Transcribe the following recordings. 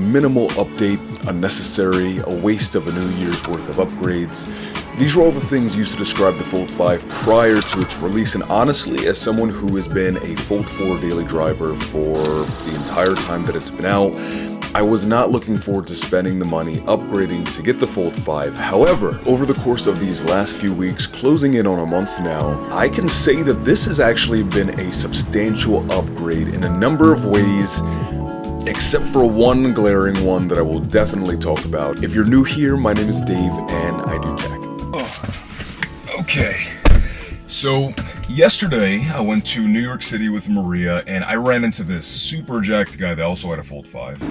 minimal update, unnecessary, a waste of a new year's worth of upgrades. These are all the things used to describe the Fold 5 prior to its release, and honestly, as someone who has been a Fold 4 daily driver for the entire time that it's been out, I was not looking forward to spending the money upgrading to get the Fold 5. However, over the course of these last few weeks, closing in on a month now, I can say that this has actually been a substantial upgrade in a number of ways, except for one glaring one that I will definitely talk about. If you're new here, my name is Dave and I do tech. Okay, so yesterday I went to New York City with Maria and I ran into this super jacked guy that also had a Fold 5.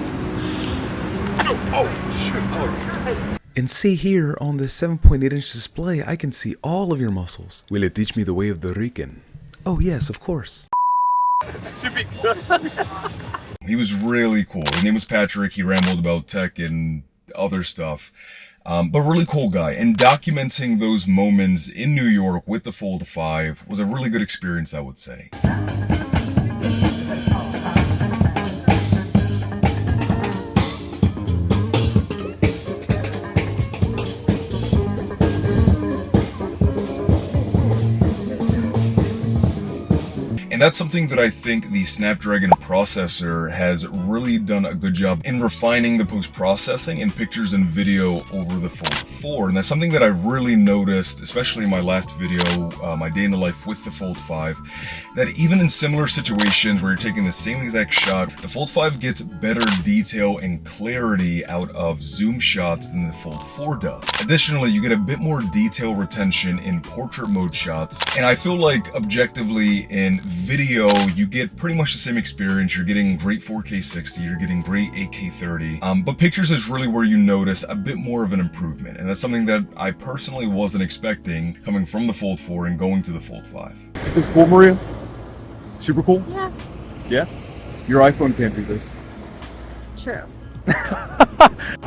And see here on this 7.8-inch display, I can see all of your muscles. Will it teach me the way of the Rican? Oh yes, of course. He was really cool. His name was Patrick. He rambled about tech and other stuff. But really cool guy. And documenting those moments in New York with the Fold 5 was a really good experience, I would say. And that's something that I think the Snapdragon processor has really done a good job in refining the post-processing in pictures and video over the Fold 4. And that's something that I really noticed, especially in my last video, my day in the life with the Fold 5, that even in similar situations where you're taking the same exact shot, the Fold 5 gets better detail and clarity out of zoom shots than the Fold 4 does. Additionally, you get a bit more detail retention in portrait mode shots. And I feel like objectively in video, you get pretty much the same experience. You're getting great 4K 60, you're getting great 8K 30, but pictures is really where you notice a bit more of an improvement, and that's something that I personally wasn't expecting coming from the Fold 4 and going to the Fold 5. Is this cool, Maria? Super cool? Yeah. Yeah? Your iPhone can't do this. True.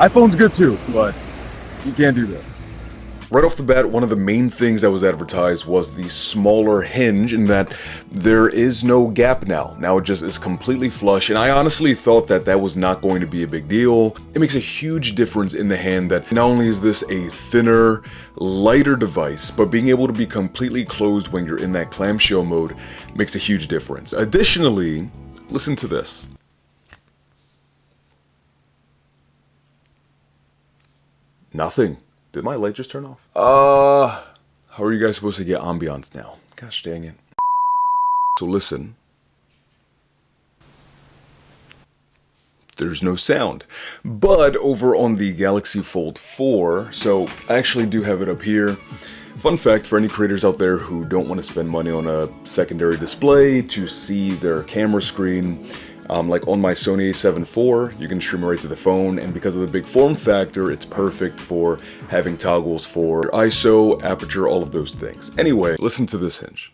iPhone's good too, but you can't do this. Right off the bat, one of the main things that was advertised was the smaller hinge, in that there is no gap now. Now it just is completely flush, and I honestly thought that that was not going to be a big deal. It makes a huge difference in the hand that not only is this a thinner, lighter device, but being able to be completely closed when you're in that clamshell mode makes a huge difference. Additionally, listen to this. Nothing. Did my light just turn off? How are you guys supposed to get ambiance now? Gosh dang it. So listen. There's no sound. But over on the Galaxy Fold 4, so I actually do have it up here. Fun fact for any creators out there who don't want to spend money on a secondary display to see their camera screen, like on my Sony a7 IV, you can stream right to the phone, and because of the big form factor, it's perfect for having toggles for ISO, aperture, all of those things. Anyway, listen to this hinge.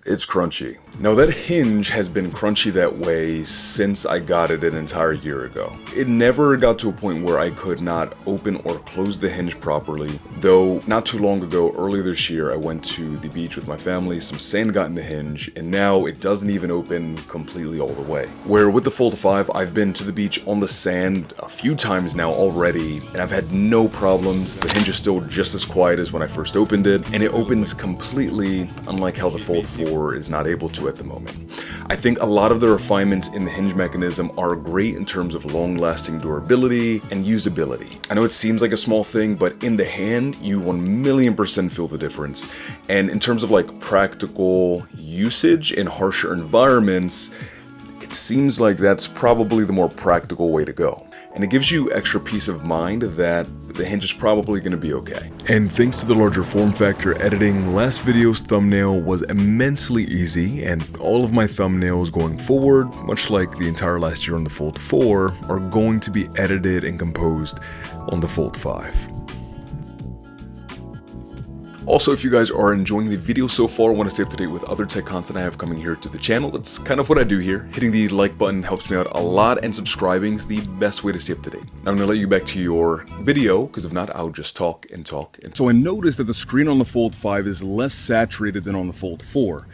It's crunchy. Now that hinge has been crunchy that way since I got it an entire year ago. It never got to a point where I could not open or close the hinge properly, though not too long ago, earlier this year, I went to the beach with my family, some sand got in the hinge, and now it doesn't even open completely all the way. Where with the Fold 5, I've been to the beach on the sand a few times now already, and I've had no problems. The hinge is still just as quiet as when I first opened it, and it opens completely, unlike how the Fold 4 is not able to at the moment. I think a lot of the refinements in the hinge mechanism are great in terms of long-lasting durability and usability. I know it seems like a small thing, but in the hand, you 1,000,000% feel the difference. And in terms of like practical usage in harsher environments, it seems like that's probably the more practical way to go. And it gives you extra peace of mind that the hinge is probably going to be okay. And thanks to the larger form factor editing, last video's thumbnail was immensely easy, and all of my thumbnails going forward, much like the entire last year on the Fold 4, are going to be edited and composed on the Fold 5. Also, if you guys are enjoying the video so far, want to stay up to date with other tech content I have coming here to the channel, that's kind of what I do here. Hitting the like button helps me out a lot, and subscribing is the best way to stay up to date. Now I'm going to let you back to your video, because if not, I'll just talk and talk. And so I noticed that the screen on the Fold 5 is less saturated than on the Fold 4.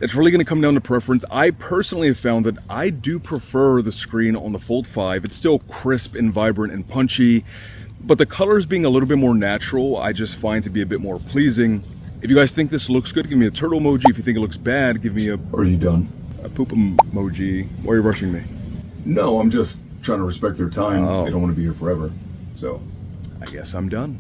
It's really going to come down to preference. I personally have found that I do prefer the screen on the Fold 5. It's still crisp and vibrant and punchy, but the colors being a little bit more natural, I just find to be a bit more pleasing. If you guys think this looks good, give me a turtle emoji. If you think it looks bad, give me a... Are you done? A poop emoji. Why are you rushing me? No, I'm just trying to respect their time. They don't want to be here forever. So, I guess I'm done.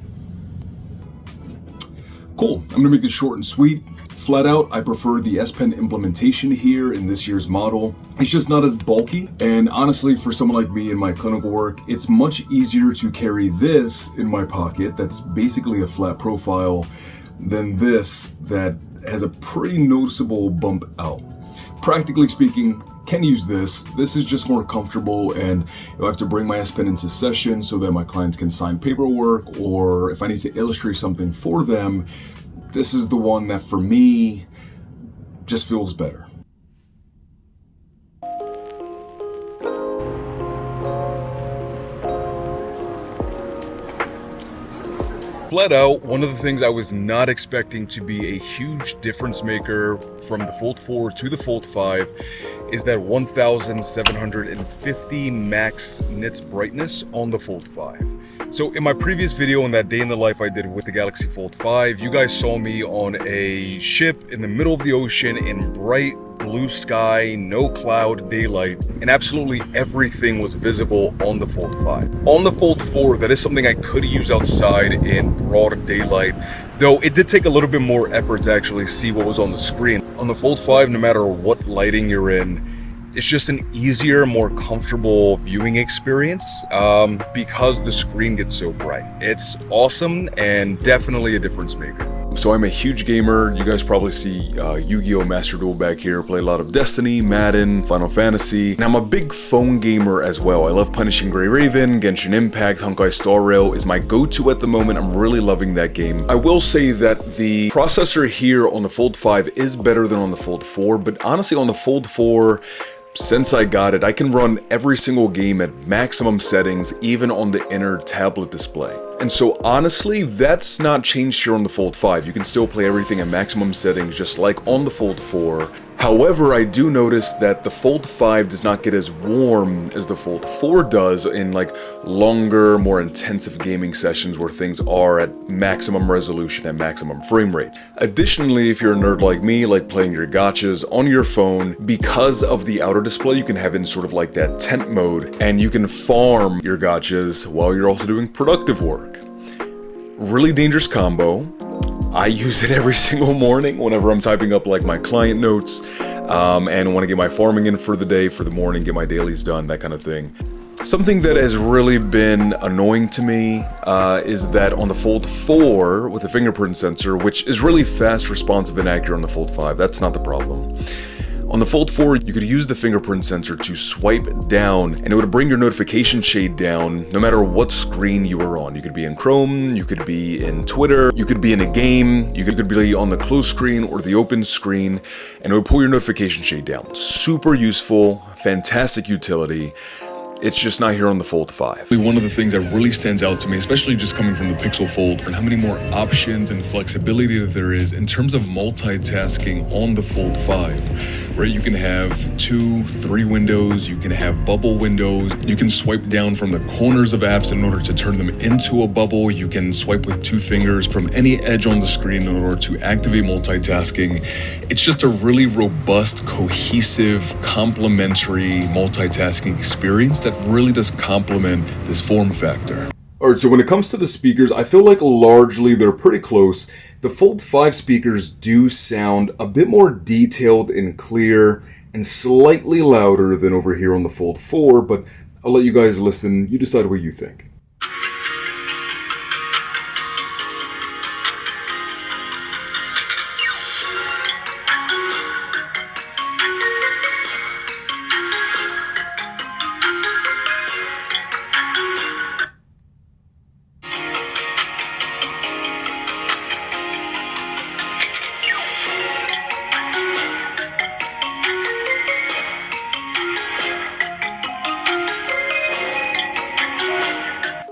Cool. I'm going to make this short and sweet. Flat out, I prefer the S Pen implementation here in this year's model. It's just not as bulky, and honestly, for someone like me in my clinical work, it's much easier to carry this in my pocket that's basically a flat profile than this that has a pretty noticeable bump out. Practically speaking, can use this. This is just more comfortable, and I have to bring my S Pen into session so that my clients can sign paperwork, or if I need to illustrate something for them, this is the one that for me just feels better. Flat out, one of the things I was not expecting to be a huge difference maker from the Fold 4 to the Fold 5 is that 1750 max nits brightness on the Fold 5. So in my previous video on that day in the life I did with the Galaxy Fold 5, you guys saw me on a ship in the middle of the ocean in bright blue sky, no cloud, daylight, and absolutely everything was visible on the Fold 5. On the Fold 4, that is something I could use outside in broad daylight, though it did take a little bit more effort to actually see what was on the screen. On the Fold 5, no matter what lighting you're in, it's just an easier, more comfortable viewing experience because the screen gets so bright. It's awesome and definitely a difference maker. So I'm a huge gamer. You guys probably see Yu-Gi-Oh! Master Duel back here. Play a lot of Destiny, Madden, Final Fantasy. And I'm a big phone gamer as well. I love Punishing Gray Raven, Genshin Impact, Honkai Star Rail is my go-to at the moment. I'm really loving that game. I will say that the processor here on the Fold 5 is better than on the Fold 4, but honestly on the Fold 4, since I got it, I can run every single game at maximum settings, even on the inner tablet display. And so honestly, that's not changed here on the Fold 5. You can still play everything at maximum settings just like on the Fold 4. However, I do notice that the Fold 5 does not get as warm as the Fold 4 does in like longer, more intensive gaming sessions where things are at maximum resolution and maximum frame rate. Additionally, if you're a nerd like me, like playing your gachas on your phone, because of the outer display, you can have it in sort of like that tent mode, and you can farm your gachas while you're also doing productive work. Really dangerous combo. I use it every single morning whenever I'm typing up like my client notes and want to get my farming in for the day, for the morning, get my dailies done, that kind of thing. Something that has really been annoying to me is that on the Fold 4 with the fingerprint sensor, which is really fast, responsive, and accurate on the Fold 5, that's not the problem. On the Fold 4, you could use the fingerprint sensor to swipe down, and it would bring your notification shade down no matter what screen you were on. You could be in Chrome, you could be in Twitter, you could be in a game, you could be on the closed screen or the open screen, and it would pull your notification shade down. Super useful, fantastic utility. It's just not here on the Fold 5. One of the things that really stands out to me, especially just coming from the Pixel Fold, and how many more options and flexibility that there is in terms of multitasking on the Fold 5, right? You can have 2, 3 windows, you can have bubble windows, you can swipe down from the corners of apps in order to turn them into a bubble, you can swipe with 2 fingers from any edge on the screen in order to activate multitasking. It's just a really robust, cohesive, complementary multitasking experience that really does complement this form factor. Alright, so when it comes to the speakers, I feel like largely they're pretty close. The Fold 5 speakers do sound a bit more detailed and clear and slightly louder than over here on the Fold 4, but I'll let you guys listen. You decide what you think.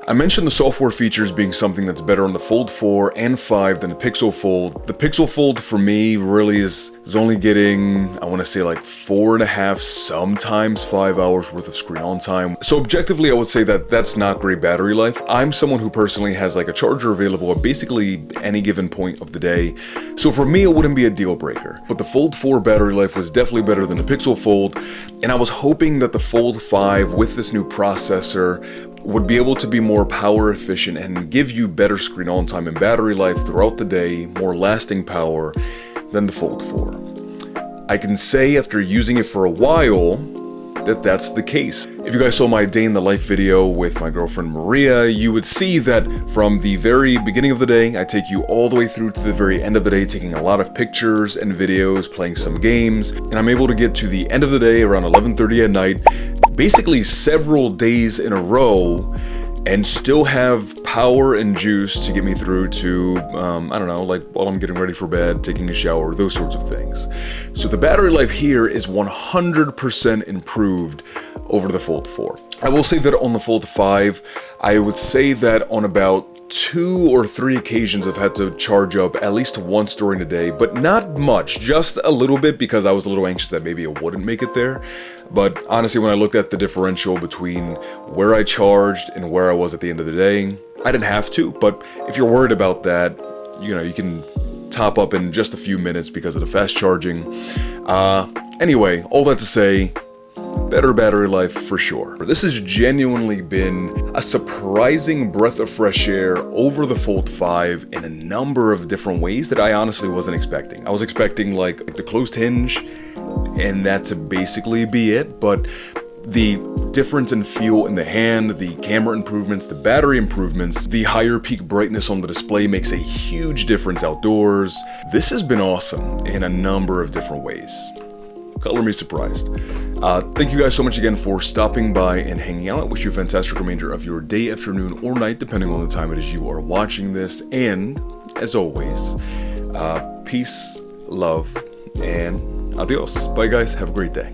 I mentioned the software features being something that's better on the Fold 4 and 5 than the Pixel Fold. The Pixel Fold for me really is only getting, I want to say like 4.5, sometimes 5 hours worth of screen on time. So objectively, I would say that that's not great battery life. I'm someone who personally has like a charger available at basically any given point of the day. So for me, it wouldn't be a deal breaker. But the Fold 4 battery life was definitely better than the Pixel Fold. And I was hoping that the Fold 5 with this new processor would be able to be more power efficient and give you better screen on time and battery life throughout the day, more lasting power than the Fold 4. I can say after using it for a while that that's the case. If you guys saw my day in the life video with my girlfriend Maria, you would see that from the very beginning of the day, I take you all the way through to the very end of the day, taking a lot of pictures and videos, playing some games, and I'm able to get to the end of the day around 11:30 at night, basically several days in a row, and still have power and juice to get me through to, I don't know, like while I'm getting ready for bed, taking a shower, those sorts of things. So the battery life here is 100% improved over the Fold 4. I will say that on the Fold 5, I would say that on about 2 or 3 occasions I've had to charge up at least once during the day, but not much, just a little bit because I was a little anxious that maybe it wouldn't make it there. But honestly, when I looked at the differential between where I charged and where I was at the end of the day, I didn't have to, but if you're worried about that, you know, you can top up in just a few minutes because of the fast charging. Anyway, all that to say, better battery life for sure. This has genuinely been a surprising breath of fresh air over the Fold 5 in a number of different ways that I honestly wasn't expecting. I was expecting like the closed hinge and that to basically be it, but the difference in feel in the hand, the camera improvements, the battery improvements, the higher peak brightness on the display makes a huge difference outdoors. This has been awesome in a number of different ways. Color me surprised. Thank you guys so much again for stopping by and hanging out. I wish you a fantastic remainder of your day, afternoon, or night, depending on the time it is you are watching this. And, as always, peace, love, and adios. Bye guys, have a great day.